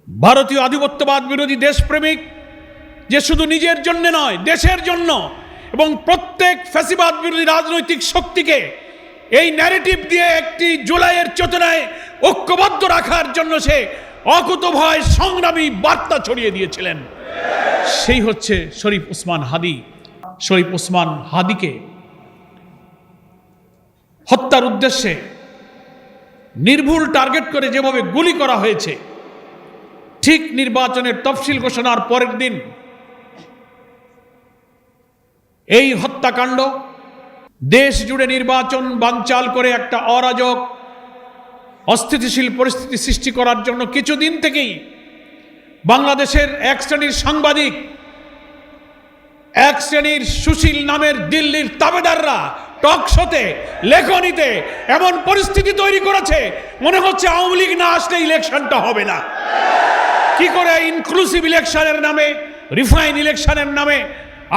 ভারতীয় আধিপত্যবাদ বিরোধী দেশপ্রেমিক যে শুধু নিজের জন্য নয়, দেশের জন্য এবং প্রত্যেক ফ্যাসিবাদ বিরোধী রাজনৈতিক শক্তিকে এই ন্যারেটিভ দিয়ে একটি জুলাইয়ের চেতনায় ঐক্যবদ্ধ রাখার জন্য সে অকুতোভয় সংগ্রামী বার্তা ছড়িয়ে দিয়েছিলেন। সেই হচ্ছে শরীফ ওসমান হাদি। শরীফ ওসমান হাদিকে হত্যার উদ্দেশ্যে নির্ভুল টার্গেট করে যেভাবে গুলি করা হয়েছে, ঠিক নির্বাচনের তফসিল ঘোষণার পরের দিন এই হত্যাকাণ্ড দেশ জুড়ে নির্বাচন বানচাল করে একটা অরাজক অস্থিতিশীল পরিস্থিতি সৃষ্টি করার জন্য কিছুদিন থেকেই বাংলাদেশের এক শ্রেণীর সাংবাদিক, এক শ্রেণীর সুশীল নামের দিল্লির তাবেদাররা টক শোতে, লেখনীতে এমন পরিস্থিতি তৈরি করেছে মনে হচ্ছে আওয়ামী লীগ না আসলে ইলেকশনটা হবে না। কি করে ইনক্লুসিভ ইলেকশনের নামে, রিফাইন ইলেকশনের নামে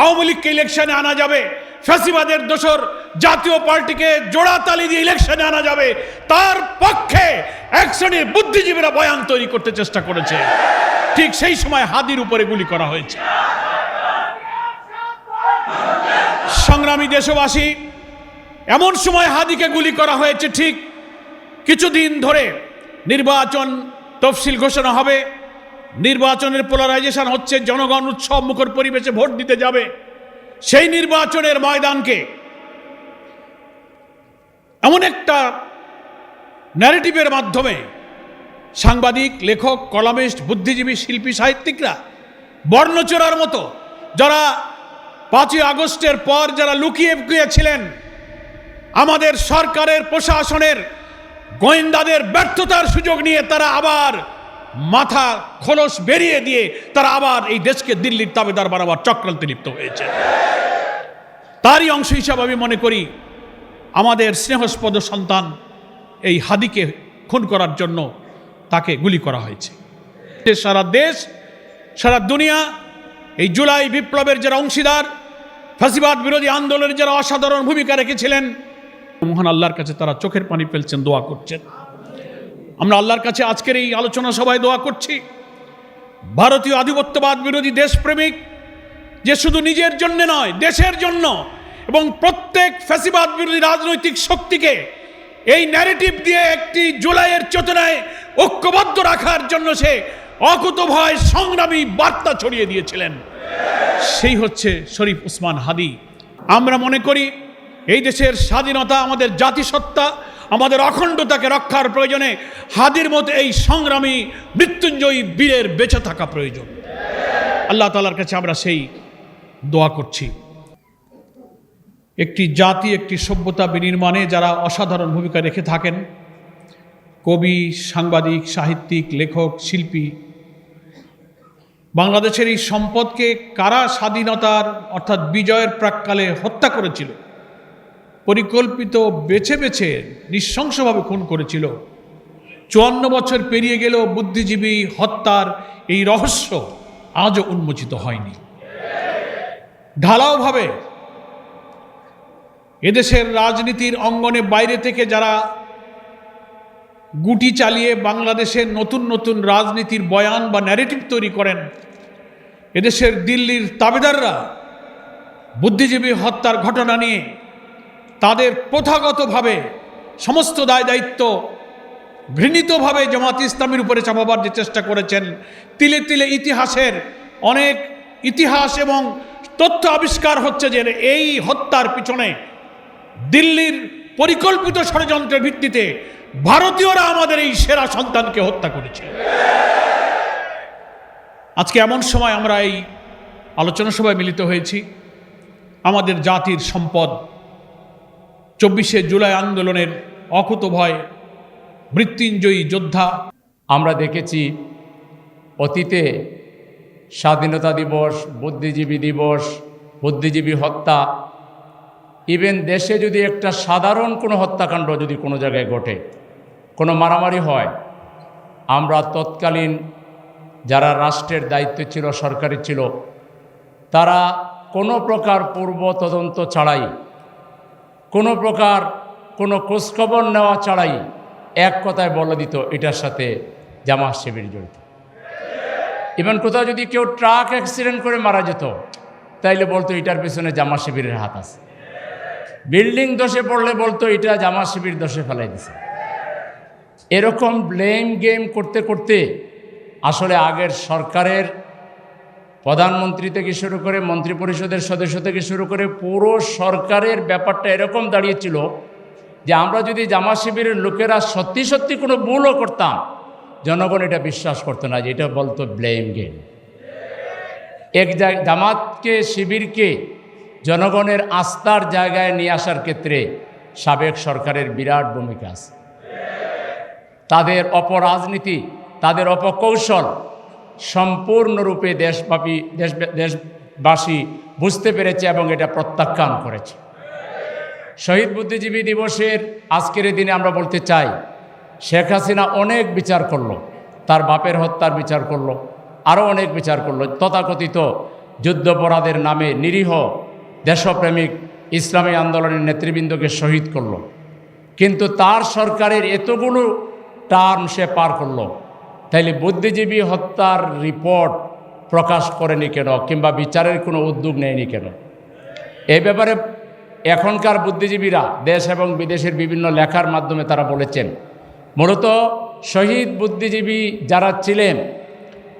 আওয়ামী লীগকে ইলেকশনে আনা যাবে, ফ্যাসিবাদের দোসর জাতীয় পার্টিকে জোড়াতালি দিয়ে ইলেকশনে আনা যাবে, তার পক্ষে এক শ্রেণীর বুদ্ধিজীবীরা বয়ান তৈরি করতে চেষ্টা করেছে। ঠিক সেই সময় হাদির উপরে গুলি করা হয়েছে। সংগ্রামী দেশবাসী, এমন সময় হাদিকে গুলি করা হয়েছে ঠিক কিছুদিন ধরে নির্বাচন তফসিল ঘোষণা হবে, নির্বাচনের পোলারাইজেশন হচ্ছে, জনগণ উৎসব মুখর পরিবেশে ভোট দিতে যাবে। সেই নির্বাচনের ময়দানকে এমন একটা ন্যারেটিভের মাধ্যমে সাংবাদিক, লেখক, কলামিস্ট, বুদ্ধিজীবী, শিল্পী, সাহিত্যিকরা বর্ণচোরার মতো যারা 5ই আগস্টের পর যারা লুকিয়ে ছিলেন, আমাদের সরকারের প্রশাসনের গোয়েন্দাদের ব্যর্থতার সুযোগ নিয়ে তারা আবার মাথা খোলস বেরিয়ে দিয়ে তারা আবার এই দেশকে দিল্লির তাবেদার বানাবার চক্রান্তে লিপ্ত হয়েছে। তারই অংশ হিসাবে আমি মনে করি আমাদের স্নেহস্পদ সন্তান এই হাদিকে খুন করার জন্য তাকে গুলি করা হয়েছে। সারা দেশ, সারা দুনিয়া এই জুলাই বিপ্লবের যারা অংশীদার, ফ্যাসিবাদ বিরোধী আন্দোলনের যারা অসাধারণ ভূমিকা রেখেছিলেন, মহান আল্লাহর কাছে তারা চোখের পানি ফেলছেন, দোয়া করছেন। আমরা আল্লাহর কাছে আজকের এই আলোচনা সভায় দোয়া করছি, ভারতীয় আধিপত্যবাদ বিরোধী দেশপ্রেমিক যে শুধু নিজের জন্য নয়, দেশের জন্য এবং প্রত্যেক ফ্যাসিবাদ বিরোধী রাজনৈতিক শক্তিকে এই ন্যারেটিভ দিয়ে একটি জুলাইয়ের চেতনায় ঐক্যবদ্ধ রাখার জন্য সে অকুতোভয় সংগ্রামী বার্তা ছড়িয়ে দিয়েছিলেন। সেই হচ্ছে শরীফ ওসমান হাদি। আমরা মনে করি এই দেশের স্বাধীনতা, আমাদের জাতিসত্তা, আমাদের অখণ্ডতাকে রক্ষার প্রয়োজনে হাদির মতো এই সংগ্রামী মৃত্যুঞ্জয়ী বীরের বেঁচে থাকা প্রয়োজন। আল্লাহ তাআলার কাছে আমরা সেই দোয়া করছি। একটি জাতি, একটি সভ্যতা বিনির্মাণে যারা অসাধারণ ভূমিকা রেখে থাকেন, কবি, সাংবাদিক, সাহিত্যিক, লেখক, শিল্পী, বাংলাদেশের এই সম্পদকে কারা স্বাধীনতার অর্থাৎ বিজয়ের প্রাক্কালে হত্যা করেছিল, পরিকল্পিত বেছে বেছে নৃশংসভাবে খুন করেছিল, 54 বছর পেরিয়ে গেলেও বুদ্ধিজীবী হত্যার এই রহস্য আজও উন্মোচিত হয়নি। ঢালাওভাবে এদেশের রাজনীতির অঙ্গনে বাইরে থেকে যারা গুটি চালিয়ে বাংলাদেশের নতুন নতুন রাজনীতির বয়ান বা ন্যারেটিভ তৈরি করেন, এদেশের দিল্লির তাবেদাররা বুদ্ধিজীবী হত্যার ঘটনা নিয়ে তাদের প্রথাগতভাবে সমস্ত দায় দায়িত্ব ঘৃণিতভাবে জামাত ইসলামীর উপরে চাপাবার যে চেষ্টা করেছেন, তিলে তিলে ইতিহাসের অনেক ইতিহাস এবং তথ্য আবিষ্কার হচ্ছে যে এই হত্যার পিছনে দিল্লির পরিকল্পিত ষড়যন্ত্রের ভিত্তিতে ভারতীয়রা আমাদের এই সেরা সন্তানকে হত্যা করেছে। আজকে এমন সময় আমরা এই আলোচনা সভায় মিলিত হয়েছি, আমাদের জাতির সম্পদ 24শে জুলাই আন্দোলনের অকুতোভয় মৃত্যুঞ্জয়ী যোদ্ধা। আমরা দেখেছি অতীতে স্বাধীনতা দিবস, বুদ্ধিজীবী দিবস, বুদ্ধিজীবী হত্যা, ইভেন দেশে যদি একটা সাধারণ কোনো হত্যাকাণ্ড যদি কোনো জায়গায় ঘটে, কোনো মারামারি হয়, আমরা তৎকালীন যারা রাষ্ট্রের দায়িত্ব ছিল, সরকারি ছিল, তারা কোনো প্রকার পূর্ব তদন্ত ছাড়াই, কোনো প্রকার কোনো খোঁজখবর নেওয়া ছাড়াই এক কথায় বলে দিত এটার সাথে জামাত শিবির জড়িত। ইভেন কোথাও যদি কেউ ট্রাক অ্যাক্সিডেন্ট করে মারা যেত, তাইলে বলতো এটার পেছনে জামাত শিবিরের হাত আছে। বিল্ডিং দোষে পড়লে বলতো এটা জামাত শিবির দোষে ফেলাই দিছে। এরকম ব্লেম গেম করতে করতে আসলে আগের সরকারের প্রধানমন্ত্রী থেকে শুরু করে মন্ত্রী পরিষদের সদস্য থেকে শুরু করে পুরো সরকারের ব্যাপারটা এরকম দাঁড়িয়েছিল যে আমরা যদি জামাত শিবিরের লোকেরা সত্যি সত্যি কোনো ভুলও করতাম, জনগণ এটা বিশ্বাস করতো না, যে এটা বলতো ব্লেম গেম। জামাতকে শিবিরকে জনগণের আস্থার জায়গায় নিয়ে আসার ক্ষেত্রে সাবেক সরকারের বিরাট ভূমিকা আছে। তাদের অপরাজনীতি, তাদের অপকৌশল সম্পূর্ণরূপে দেশবাসী বুঝতে পেরেছে এবং এটা প্রত্যাখ্যান করেছে। শহীদ বুদ্ধিজীবী দিবসের আজকের দিনে আমরা বলতে চাই, শেখ হাসিনা অনেক বিচার করলো, তার বাপের হত্যার বিচার করলো, আরও অনেক বিচার করলো, তথাকথিত যুদ্ধাপরাধের নামে নিরীহ দেশপ্রেমিক ইসলামী আন্দোলনের নেতৃবৃন্দকে শহীদ করলো। কিন্তু তার সরকারের এতগুলো টার্ম সে পার করলো, তাইলে বুদ্ধিজীবী হত্যার রিপোর্ট প্রকাশ করেনি কেন, কিংবা বিচারের কোনো উদ্যোগ নেয়নি কেন? এই ব্যাপারে এখনকার বুদ্ধিজীবীরা দেশ এবং বিদেশের বিভিন্ন লেখার মাধ্যমে তারা বলেছেন, মূলত শহীদ বুদ্ধিজীবী যারা ছিলেন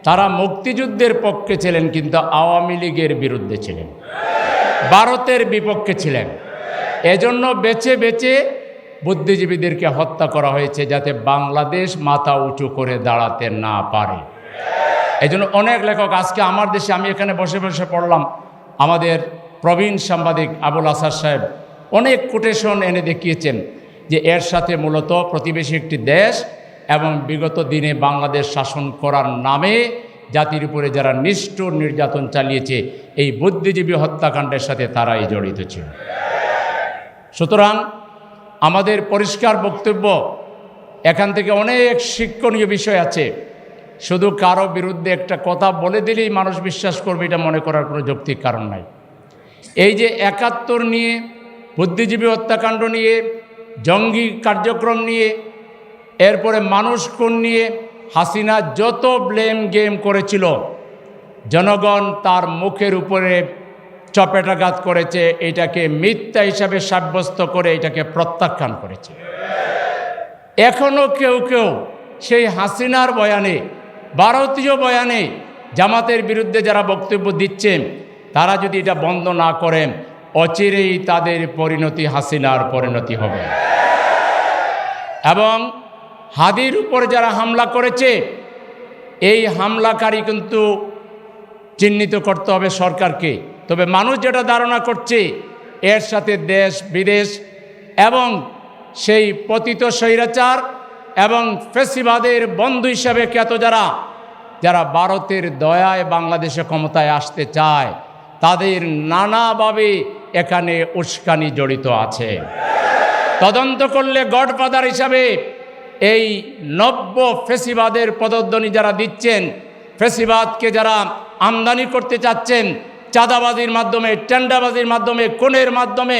তারা মুক্তিযুদ্ধের পক্ষে ছিলেন, কিন্তু আওয়ামী লীগের বিরুদ্ধে ছিলেন, ভারতের বিপক্ষে ছিলেন। এজন্য বেছে বেছে বুদ্ধিজীবীদেরকে হত্যা করা হয়েছে, যাতে বাংলাদেশ মাথা উঁচু করে দাঁড়াতে না পারে। এজন্য অনেক লেখক, আজকে আমার দেশে আমি এখানে বসে বসে পড়লাম, আমাদের প্রবীণ সাংবাদিক আবুল আসার সাহেব অনেক কোটেশন এনে দেখিয়েছেন যে এর সাথে মূলত প্রতিবেশী একটি দেশ এবং বিগত দিনে বাংলাদেশ শাসন করার নামে জাতির উপরে যারা নিষ্ঠুর নির্যাতন চালিয়েছে, এই বুদ্ধিজীবী হত্যাকাণ্ডের সাথে তারাই জড়িত ছিল। সুতরাং আমাদের পরিষ্কার বক্তব্য, এখান থেকে অনেক শিক্ষণীয় বিষয় আছে। শুধু কারো বিরুদ্ধে একটা কথা বলে দিলেই মানুষ বিশ্বাস করবে, এটা মনে করার কোনো যৌক্তিক কারণ নাই। এই যে ৭১ নিয়ে, বুদ্ধিজীবী হত্যাকাণ্ড নিয়ে, জঙ্গি কার্যক্রম নিয়ে, এরপরে মানুষ খুন নিয়ে হাসিনা যত ব্লেম গেম করেছিল, জনগণ তার মুখের উপরে চপেটাঘাত করেছে, এটাকে মিথ্যা হিসাবে সাব্যস্ত করে এটাকে প্রত্যাখ্যান করেছে। এখনও কেউ কেউ সেই হাসিনার বয়ানে, ভারতীয় বয়ানে জামাতের বিরুদ্ধে যারা বক্তব্য দিচ্ছেন, তারা যদি এটা বন্ধ না করেন, অচিরেই তাদের পরিণতি হাসিনার পরিণতি হবে। এবং হাদির উপর যারা হামলা করেছে, এই হামলাকারী কিন্তু চিহ্নিত করতে হবে সরকারকে। তবে মানুষ যেটা ধারণা করছে, এর সাথে দেশ বিদেশ এবং সেই পতিত স্বৈরাচার এবং ফ্যাসিবাদের বন্ধু হিসাবে খ্যাত যারা ভারতের দয়ায় বাংলাদেশে ক্ষমতায় আসতে চায়, তাদের নানাভাবে এখানে উস্কানি জড়িত আছে। তদন্ত করলে গডফাদার হিসাবে এই নব্য ফ্যাসিবাদের পদধ্বনি যারা দিচ্ছেন, ফ্যাসিবাদকে যারা আমদানি করতে চাচ্ছেন, চাঁদাবাজির মাধ্যমে, টেন্ডাবাজির মাধ্যমে, খুনের মাধ্যমে,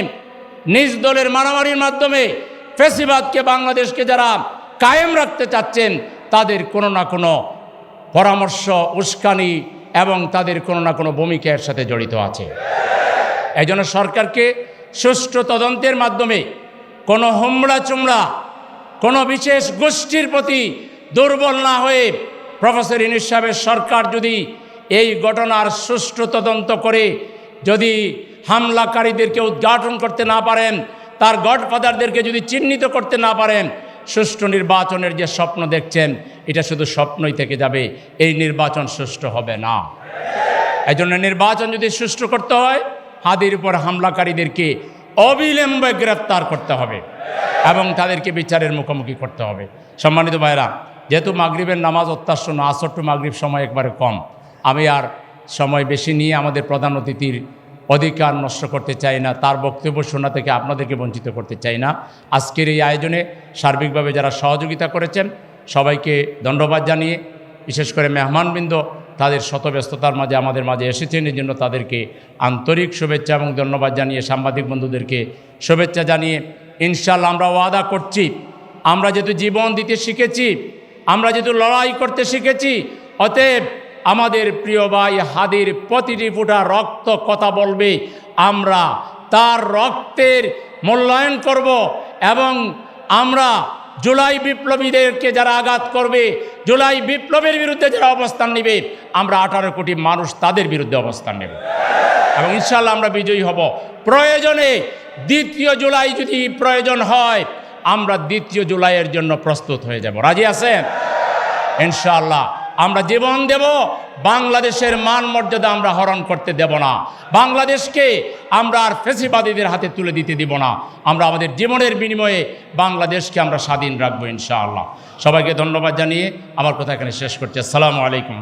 নিজ দলের মারামারির মাধ্যমে ফ্যাসিবাদকে, বাংলাদেশকে যারা কায়েম রাখতে চাচ্ছেন, তাদের কোনো না কোনো পরামর্শ, উস্কানি এবং তাদের কোনো না কোনো ভূমিকা এর সাথে জড়িত আছে। এই জন্য সরকারকে সুষ্ঠু তদন্তের মাধ্যমে কোনো হুমড়া চুমড়া, কোনো বিশেষ গোষ্ঠীর প্রতি দুর্বল না হয়ে প্রফেসর ইউনূস সাহেবের সরকার যদি এই ঘটনার সুষ্ঠু তদন্ত করে যদি হামলাকারীদেরকে উদ্ঘাটন করতে না পারেন, তার গডফাদারদেরকে যদি চিহ্নিত করতে না পারেন, সুষ্ঠু নির্বাচনের যে স্বপ্ন দেখছেন, এটা শুধু স্বপ্নই থেকে যাবে, এই নির্বাচন সুষ্ঠু হবে না। এই জন্য নির্বাচন যদি সুষ্ঠু করতে হয়, হাদির উপর হামলাকারীদেরকে অবিলম্বে গ্রেফতার করতে হবে এবং তাদেরকে বিচারের মুখোমুখি করতে হবে। সম্মানিত ভাইরা, যেহেতু মাগরিবের নামাজ অত্যাসন্ন, আসর টু মাগরিব সময় একবারে কম, আমি আর সময় বেশি নিয়ে আমাদের প্রধান অতিথির অধিকার নষ্ট করতে চাই না, তার বক্তব্য শোনা থেকে আপনাদেরকে বঞ্চিত করতে চাই না। আজকের এই আয়োজনে সার্বিকভাবে যারা সহযোগিতা করেছেন, সবাইকে ধন্যবাদ জানিয়ে, বিশেষ করে মেহমানবৃন্দ তাদের শত ব্যস্ততার মাঝে আমাদের মাঝে এসেছেন, এই জন্য তাদেরকে আন্তরিক শুভেচ্ছা এবং ধন্যবাদ জানিয়ে, সাংবাদিক বন্ধুদেরকে শুভেচ্ছা জানিয়ে, ইনশাআল্লাহ আমরা ওয়াদা করছি, আমরা যেহেতু জীবন দিতে শিখেছি, আমরা যেহেতু লড়াই করতে শিখেছি, অতএব আমাদের প্রিয় ভাই হাদির প্রতিটি ফোঁটা রক্ত কথা বলবে। আমরা তার রক্তের মূল্যায়ন করব এবং আমরা জুলাই বিপ্লবীদেরকে যারা আঘাত করবে, জুলাই বিপ্লবের বিরুদ্ধে যারা অবস্থান নেবে, আমরা 18 কোটি মানুষ তাদের বিরুদ্ধে অবস্থান নেব এবং ইনশাআল্লাহ আমরা বিজয়ী হব। প্রয়োজনে 2 জুলাই যদি প্রয়োজন হয়, আমরা 2 জুলাইয়ের জন্য প্রস্তুত হয়ে যাব। রাজি আছেন? ইনশাআল্লাহ আমরা জীবন দেব। বাংলাদেশের মান মর্যাদা আমরা হরণ করতে দেব না। বাংলাদেশকে আমরা আর ফ্যাসিবাদীদের হাতে তুলে দিতে দেব না। আমরা আমাদের জীবনের বিনিময়ে বাংলাদেশকে আমরা স্বাধীন রাখবো ইনশাআল্লাহ। সবাইকে ধন্যবাদ জানিয়ে আমার কথা এখানে শেষ করছি। আসসালামু আলাইকুম।